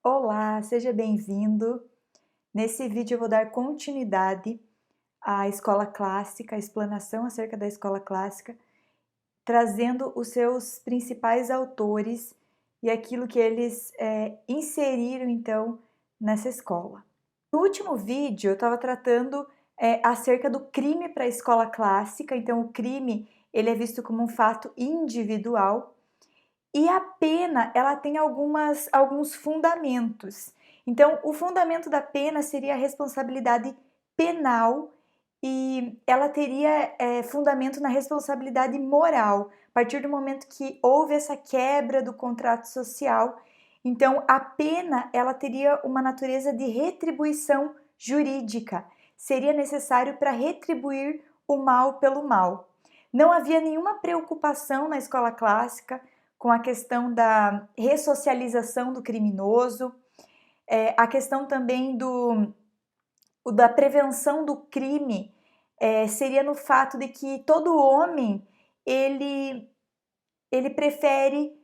Olá, seja bem-vindo. Nesse vídeo eu vou dar continuidade à escola clássica, a explanação acerca da escola clássica, trazendo os seus principais autores e aquilo que eles inseriram então nessa escola. No último vídeo eu estava tratando acerca do crime para a escola clássica, então o crime ele é visto como um fato individual. E a pena, ela tem alguns fundamentos. Então, o fundamento da pena seria a responsabilidade penal e ela teria fundamento na responsabilidade moral. A partir do momento que houve essa quebra do contrato social, então a pena ela teria uma natureza de retribuição jurídica. Seria necessário para retribuir o mal pelo mal. Não havia nenhuma preocupação na escola clássica com a questão da ressocialização do criminoso, a questão também da prevenção do crime, seria no fato de que todo homem ele prefere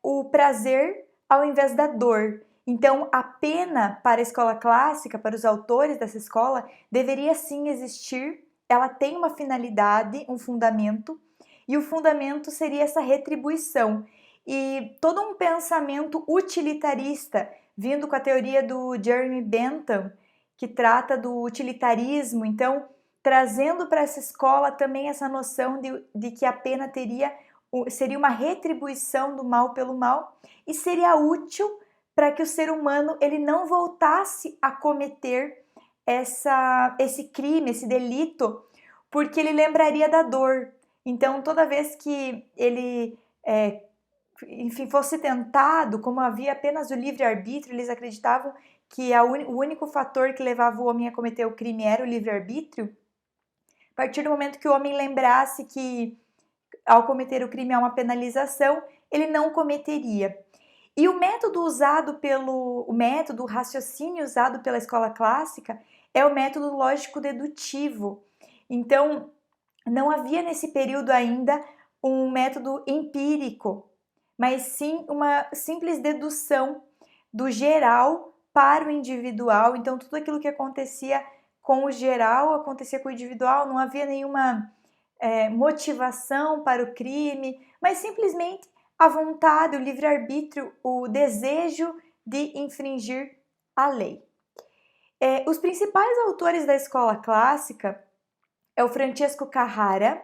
o prazer ao invés da dor. Então, a pena para a escola clássica, para os autores dessa escola, deveria sim existir. Ela tem uma finalidade, um fundamento, e o fundamento seria essa retribuição. E todo um pensamento utilitarista, vindo com a teoria do Jeremy Bentham, que trata do utilitarismo, então trazendo para essa escola também essa noção de que a pena seria uma retribuição do mal pelo mal e seria útil para que o ser humano ele não voltasse a cometer esse crime, esse delito, porque ele lembraria da dor. Então, toda vez que ele, enfim, fosse tentado, como havia apenas o livre-arbítrio, eles acreditavam que o único fator que levava o homem a cometer o crime era o livre-arbítrio. A partir do momento que o homem lembrasse que ao cometer o crime há uma penalização, ele não cometeria. E o método o raciocínio usado pela escola clássica é o método lógico-dedutivo. Então, não havia nesse período ainda um método empírico, mas sim uma simples dedução do geral para o individual. Então, tudo aquilo que acontecia com o geral acontecia com o individual, não havia nenhuma motivação para o crime, mas simplesmente a vontade, o livre-arbítrio, o desejo de infringir a lei. Os principais autores da escola clássica é o Francesco Carrara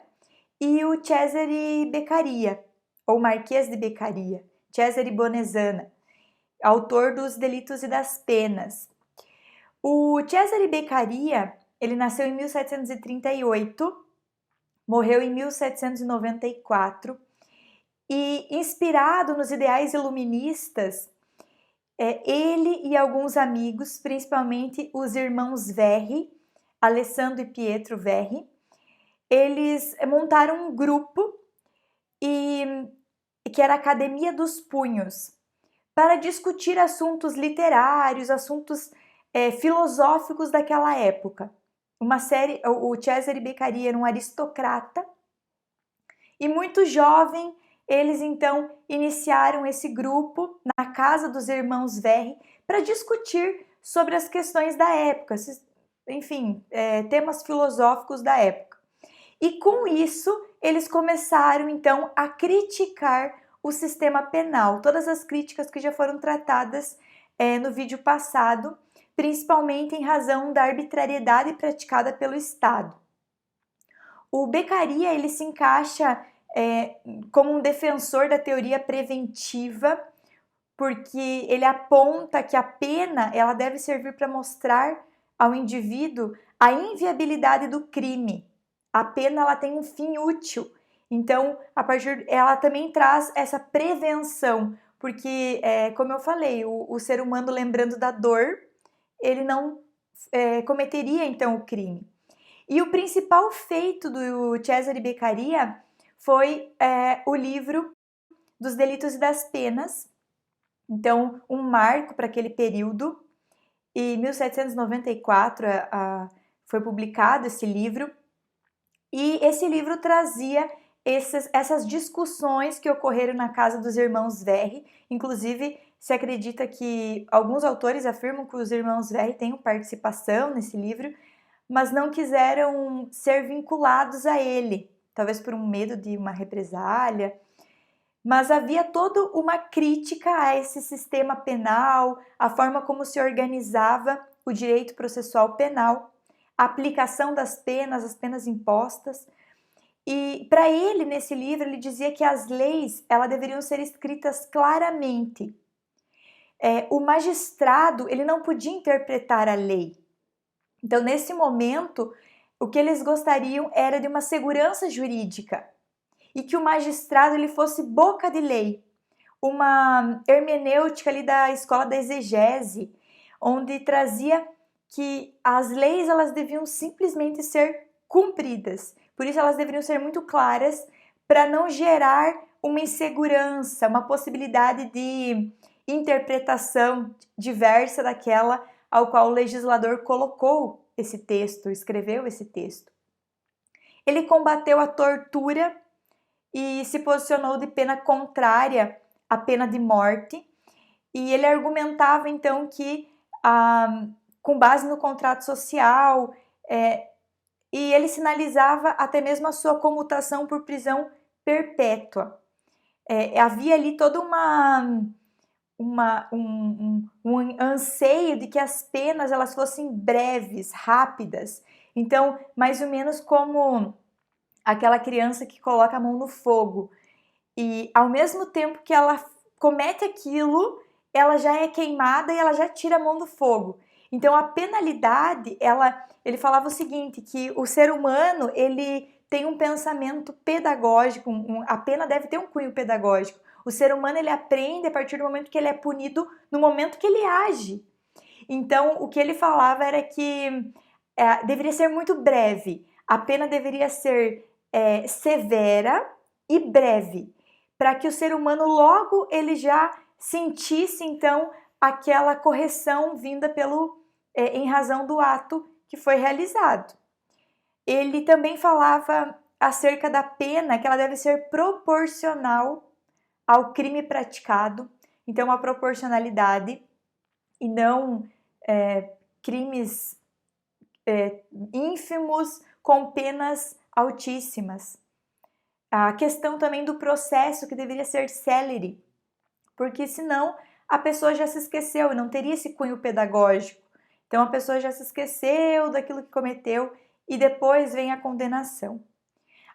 e o Cesare Beccaria, ou Marquês de Beccaria, Cesare Bonesana, autor dos Delitos e das Penas. O Cesare Beccaria, ele nasceu em 1738, morreu em 1794 e, inspirado nos ideais iluministas, ele e alguns amigos, principalmente os irmãos Verri, Alessandro e Pietro Verri, eles montaram um grupo que era a Academia dos Punhos, para discutir assuntos literários, assuntos filosóficos daquela época. O Cesare Beccaria era um aristocrata e muito jovem, eles então iniciaram esse grupo na casa dos irmãos Verri para discutir sobre as questões da época, enfim, temas filosóficos da época. E com isso, eles começaram então a criticar o sistema penal, todas as críticas que já foram tratadas no vídeo passado, principalmente em razão da arbitrariedade praticada pelo Estado. O Beccaria ele se encaixa como um defensor da teoria preventiva, porque ele aponta que a pena ela deve servir para mostrar ao indivíduo a inviabilidade do crime. A pena ela tem um fim útil, então ela também traz essa prevenção, porque como eu falei, o ser humano lembrando da dor, ele não cometeria então o crime. E o principal feito do Cesare Beccaria foi o livro dos Delitos e das Penas, então um marco para aquele período. Em 1794 foi publicado esse livro, e esse livro trazia essas discussões que ocorreram na casa dos irmãos Verri, inclusive se acredita que alguns autores afirmam que os irmãos Verri têm participação nesse livro, mas não quiseram ser vinculados a ele, talvez por um medo de uma represália. Mas havia toda uma crítica a esse sistema penal, a forma como se organizava o direito processual penal, a aplicação das penas, as penas impostas. E para ele, nesse livro, ele dizia que as leis elas deveriam ser escritas claramente. O magistrado ele não podia interpretar a lei. Então, nesse momento, o que eles gostariam era de uma segurança jurídica e que o magistrado ele fosse boca de lei, uma hermenêutica ali da escola da exegese, onde trazia que as leis elas deviam simplesmente ser cumpridas. Por isso elas deveriam ser muito claras para não gerar uma insegurança, uma possibilidade de interpretação diversa daquela ao qual o legislador colocou esse texto, escreveu esse texto. Ele combateu a tortura e se posicionou de pena contrária à pena de morte, e ele argumentava então que, com base no contrato social, e ele sinalizava até mesmo a sua comutação por prisão perpétua. Havia ali toda um anseio de que as penas elas fossem breves, rápidas. Então, mais ou menos como aquela criança que coloca a mão no fogo e ao mesmo tempo que ela comete aquilo, ela já é queimada e ela já tira a mão do fogo. Então a penalidade, ele falava o seguinte, que o ser humano ele tem um pensamento pedagógico, a pena deve ter um cunho pedagógico. O ser humano ele aprende a partir do momento que ele é punido, no momento que ele age. Então o que ele falava era que deveria ser muito breve, a pena deveria ser severa e breve, para que o ser humano logo ele já sentisse então aquela correção vinda em razão do ato que foi realizado. Ele também falava acerca da pena, que ela deve ser proporcional ao crime praticado, então a proporcionalidade e não crimes ínfimos com penas altíssimas. A questão também do processo, que deveria ser célere, porque senão a pessoa já se esqueceu e não teria esse cunho pedagógico. Então a pessoa já se esqueceu daquilo que cometeu e depois vem a condenação.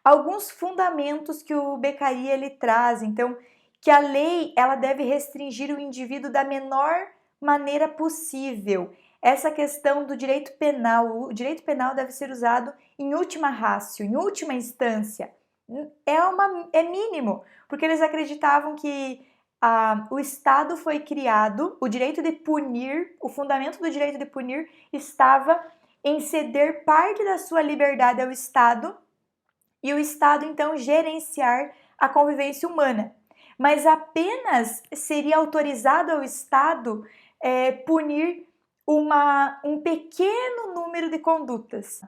Alguns fundamentos que o Beccaria ele traz, então, que a lei ela deve restringir o indivíduo da menor maneira possível. Essa questão do direito penal, o direito penal deve ser usado em última ratio, em última instância. É mínimo, porque eles acreditavam que o Estado foi criado, o direito de punir, o fundamento do direito de punir estava em ceder parte da sua liberdade ao Estado e o Estado então gerenciar a convivência humana. Mas apenas seria autorizado ao Estado punir um pequeno número de condutas.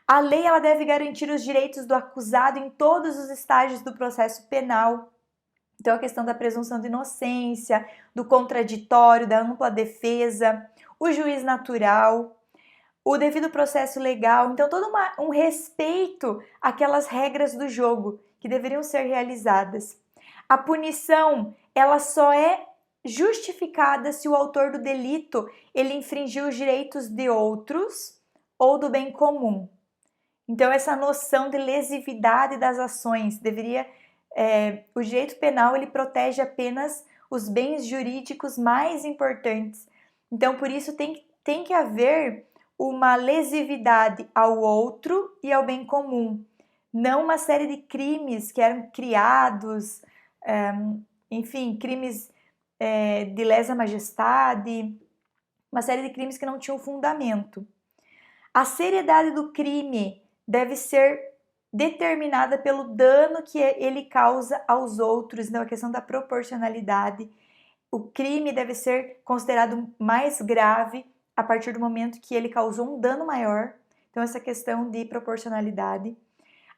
A lei ela deve garantir os direitos do acusado em todos os estágios do processo penal. Então, a questão da presunção de inocência, do contraditório, da ampla defesa, o juiz natural, o devido processo legal. Então, todo um respeito àquelas regras do jogo que deveriam ser realizadas. A punição, ela só é justificada se o autor do delito ele infringiu os direitos de outros ou do bem comum. Então, essa noção de lesividade das ações o direito penal ele protege apenas os bens jurídicos mais importantes. Então, por isso tem que haver uma lesividade ao outro e ao bem comum, não uma série de crimes que eram criados, enfim, crimes de lesa majestade, uma série de crimes que não tinham fundamento. A seriedade do crime deve ser determinada pelo dano que ele causa aos outros, então a questão da proporcionalidade. O crime deve ser considerado mais grave a partir do momento que ele causou um dano maior, então essa questão de proporcionalidade.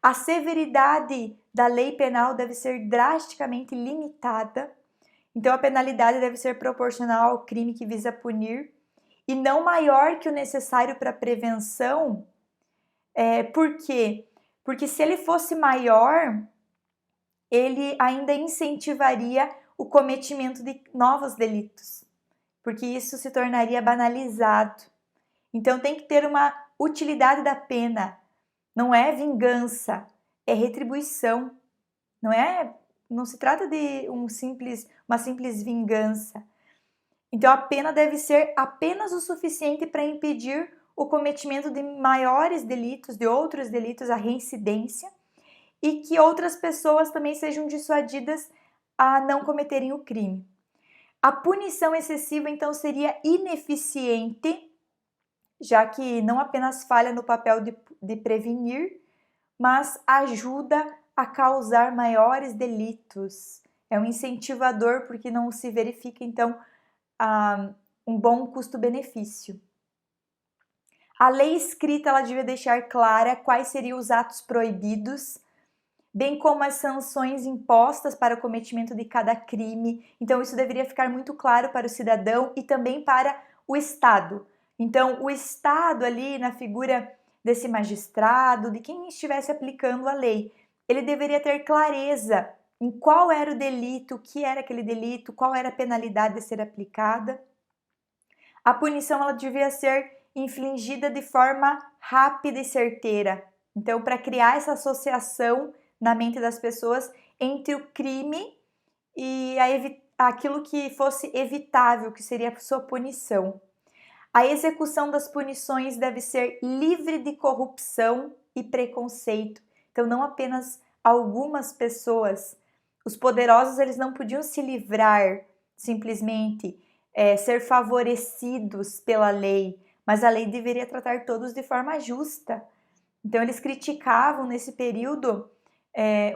A severidade da lei penal deve ser drasticamente limitada, Então, a penalidade deve ser proporcional ao crime que visa punir e não maior que o necessário para prevenção. Por quê? Porque se ele fosse maior, ele ainda incentivaria o cometimento de novos delitos, porque isso se tornaria banalizado. Então tem que ter uma utilidade da pena, não é vingança, é retribuição, não se trata de uma simples vingança. Então a pena deve ser apenas o suficiente para impedir o cometimento de maiores delitos, de outros delitos, a reincidência, e que outras pessoas também sejam dissuadidas a não cometerem o crime. A punição excessiva, então, seria ineficiente, já que não apenas falha no papel de prevenir, mas ajuda a causar maiores delitos. É um incentivador porque não se verifica, então, um bom custo-benefício. A lei escrita ela devia deixar clara quais seriam os atos proibidos, bem como as sanções impostas para o cometimento de cada crime. Então, isso deveria ficar muito claro para o cidadão e também para o Estado. Então, o Estado ali, na figura desse magistrado, de quem estivesse aplicando a lei, ele deveria ter clareza em qual era o delito, o que era aquele delito, qual era a penalidade a ser aplicada. A punição ela devia ser infligida de forma rápida e certeira. Então, para criar essa associação na mente das pessoas entre o crime e aquilo que fosse evitável, que seria a sua punição. A execução das punições deve ser livre de corrupção e preconceito. Então, não apenas algumas pessoas. Os poderosos eles não podiam se livrar simplesmente, ser favorecidos pela lei, mas a lei deveria tratar todos de forma justa. Então, eles criticavam nesse período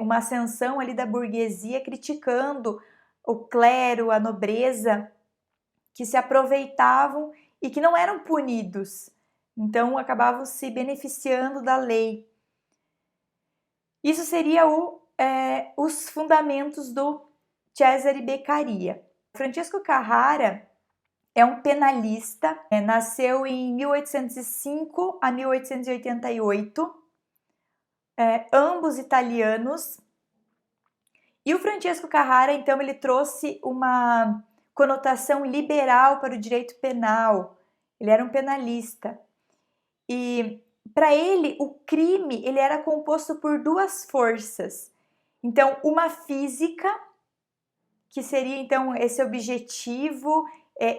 uma ascensão ali da burguesia, criticando o clero, a nobreza, que se aproveitavam e que não eram punidos. Então, acabavam se beneficiando da lei. Isso seria os fundamentos do Cesare Beccaria. Francesco Carrara é um penalista, nasceu em 1805 a 1888, ambos italianos. E o Francesco Carrara, então, ele trouxe uma conotação liberal para o direito penal. Ele era um penalista. E para ele, o crime ele era composto por duas forças. Então, uma física, que seria então esse objetivo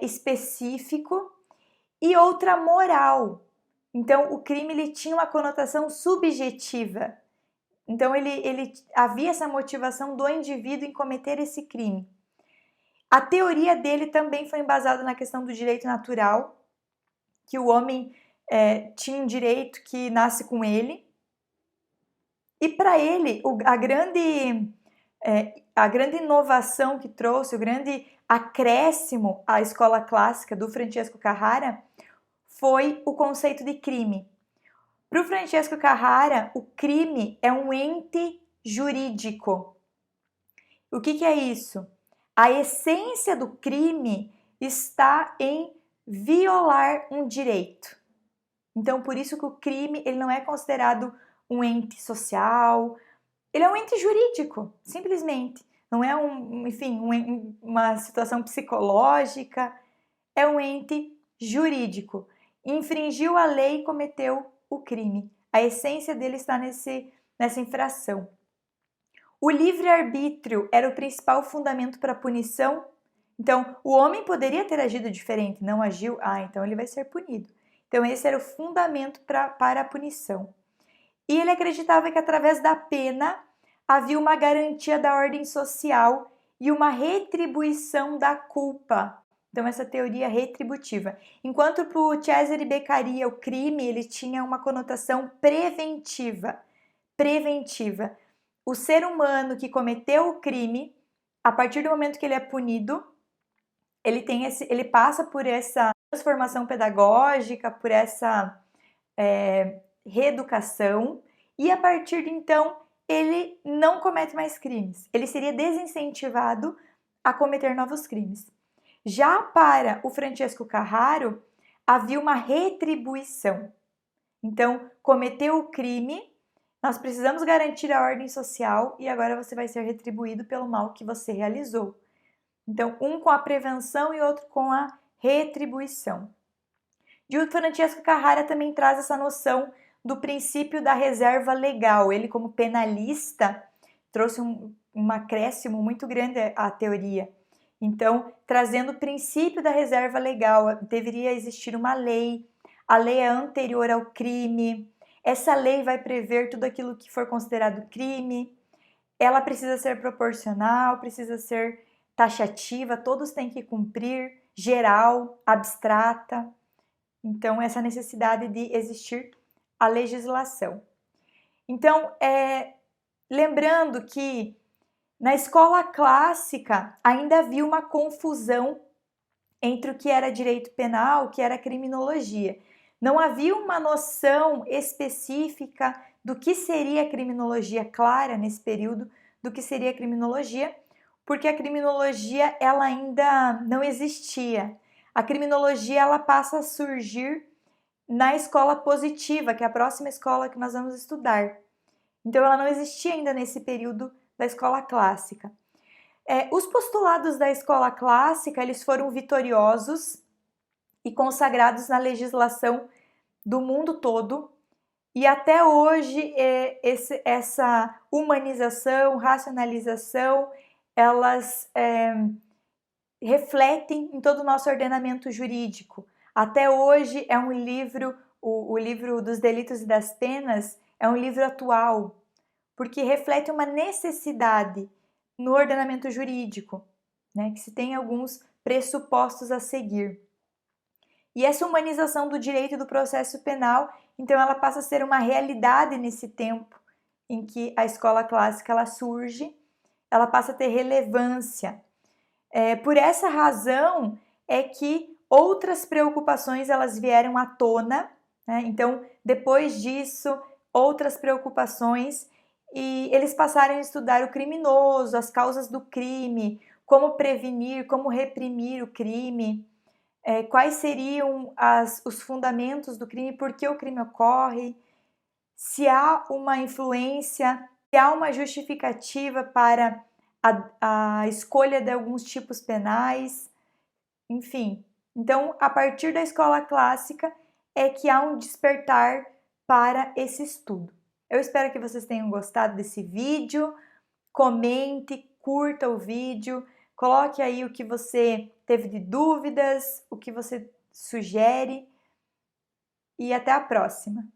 específico, e outra moral. Então, o crime ele tinha uma conotação subjetiva. Então, havia essa motivação do indivíduo em cometer esse crime. A teoria dele também foi embasada na questão do direito natural, que o homem tinha um direito que nasce com ele. E para ele, a grande inovação que trouxe, o grande acréscimo à escola clássica do Francesco Carrara foi o conceito de crime. Para o Francesco Carrara, o crime é um ente jurídico. O que é isso? A essência do crime está em violar um direito. Então, por isso que o crime ele não é considerado um ente social, ele é um ente jurídico, simplesmente. Não é uma situação psicológica, é um ente jurídico. Infringiu a lei e cometeu o crime. A essência dele está nessa infração. O livre-arbítrio era o principal fundamento para a punição. Então, o homem poderia ter agido diferente, não agiu, então ele vai ser punido. Então, esse era o fundamento para a punição. E ele acreditava que através da pena havia uma garantia da ordem social e uma retribuição da culpa. Então, essa teoria retributiva. Enquanto para o Cesare Beccaria, o crime ele tinha uma conotação preventiva. O ser humano que cometeu o crime, a partir do momento que ele é punido, ele passa por essa transformação pedagógica, por essa reeducação, e a partir de então ele não comete mais crimes. Ele seria desincentivado a cometer novos crimes. Já para o Francesco Carraro, havia uma retribuição. Então, cometeu o crime, nós precisamos garantir a ordem social e agora você vai ser retribuído pelo mal que você realizou. Então, um com a prevenção e outro com a retribuição. E o Francesco Carrara também traz essa noção do princípio da reserva legal. Ele, como penalista, trouxe um acréscimo muito grande à teoria. Então, trazendo o princípio da reserva legal, deveria existir uma lei, a lei é anterior ao crime, essa lei vai prever tudo aquilo que for considerado crime, ela precisa ser proporcional, precisa ser taxativa, todos têm que cumprir, geral, abstrata. Então, essa necessidade de existir a legislação. Então, lembrando que na escola clássica ainda havia uma confusão entre o que era direito penal e o que era criminologia. Não havia uma noção específica do que seria criminologia clara nesse período, do que seria criminologia, porque a criminologia ela ainda não existia. A criminologia ela passa a surgir na escola positiva, que é a próxima escola que nós vamos estudar. Então ela não existia ainda nesse período da escola clássica. Os postulados da escola clássica eles foram vitoriosos e consagrados na legislação do mundo todo, e até hoje essa humanização, racionalização, elas refletem em todo o nosso ordenamento jurídico. Até hoje é um livro, o livro dos delitos e das penas é um livro atual, porque reflete uma necessidade no ordenamento jurídico, né, que se tem alguns pressupostos a seguir. E essa humanização do direito e do processo penal, então ela passa a ser uma realidade nesse tempo em que a escola clássica ela surge, ela passa a ter relevância. Por essa razão é que outras preocupações elas vieram à tona, né? Então depois disso outras preocupações e eles passaram a estudar o criminoso, as causas do crime, como prevenir, como reprimir o crime, quais seriam os fundamentos do crime, por que o crime ocorre, se há uma influência, se há uma justificativa para a escolha de alguns tipos penais, enfim. Então, a partir da escola clássica é que há um despertar para esse estudo. Eu espero que vocês tenham gostado desse vídeo, comente, curta o vídeo, coloque aí o que você teve de dúvidas, o que você sugere e até a próxima!